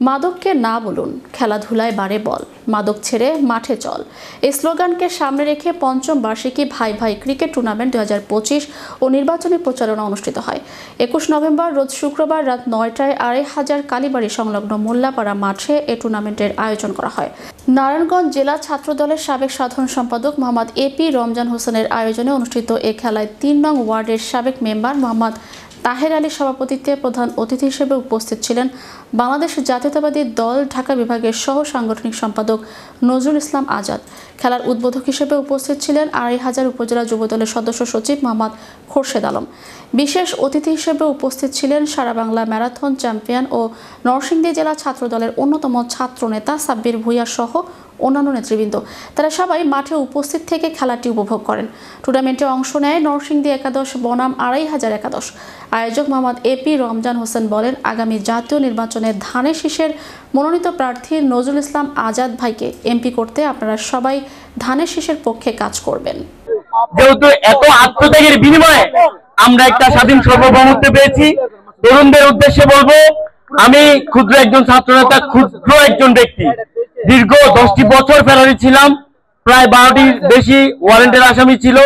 মাদককে না বলুন, খেলাধুলায় বাড়ে বল, মাদক ছেড়ে মাঠে চল। এই স্লোগানকে সামনে রেখে পঞ্চম বার্ষিকী ভাই ভাই ক্রিকেট টুর্নামেন্ট 2025 ও নির্বাচনী প্রচারণা অনুষ্ঠিত হয়। 21 নভেম্বর রোজ শুক্রবার রাত 9টায় 2500 কালীবাড়ি সংলগ্ন মোল্লাপাড়া মাঠে এ টুর্নামেন্টের আয়োজন করা হয়। নারায়ণগঞ্জ জেলা ছাত্রদলের সাবেক সাধারণ সম্পাদক মোহাম্মদ এপি রমজান হোসেনের আয়োজনে অনুষ্ঠিত এ খেলায় 3 নং ওয়ার্ডের সাবেক মেম্বার মোহাম্মদ তাহের আলীর সভাপতিত্বে প্রধান অতিথি হিসেবে উপস্থিত ছিলেন বাংলাদেশ জাতীয়তাবাদী দল ঢাকা বিভাগের সহ সাংগঠনিক সম্পাদক নজরুল ইসলাম আজাদ। খেলার উদ্বোধক হিসেবে উপস্থিত ছিলেন 2500 উপজেলা যুবদলের সদস্য সচিব মোহাম্মদ খোরশেদ আলম। বিশেষ অতিথি হিসেবে উপস্থিত ছিলেন সারা বাংলা ম্যারাথন চ্যাম্পিয়ন ও নরসিংদী জেলা ছাত্রদলের অন্যতম ছাত্রনেতা সাব্বির ভূঁইয়া সহ অন্যান্য নেতৃবৃন্দ। তারা সবাই মাঠে উপস্থিত থেকে খেলাটি উপভোগ করেন। টুর্নামেন্টে অংশ নেয় নরসিংদী একাদশ বনাম 2500 একাদশ। আয়োজক মোহাম্মদ এপি রমজান হোসেন বলেন, আগামী জাতীয় নির্বাচনে ধানের শীষের মনোনীত প্রার্থী নজরুল ইসলাম আজাদ ভাইকে এমপি করতে আপনারা সবাই ধানের শীষের পক্ষে কাজ করবেন। যেহেতু এত আত্মত্যাগের বিনিময়ে আমরা একটা স্বাধীন সার্বভৌমত্ব পেয়েছি, তরুণদের উদ্দেশ্যে বলবো, আমি ক্ষুদ্র একজন ছাত্রনেতা, ক্ষুদ্র একজন ব্যক্তি, দীর্ঘ 10টি বছর ফেরারি ছিলাম, প্রায় 12টির বেশি ওয়ারেন্টের আসামি ছিল।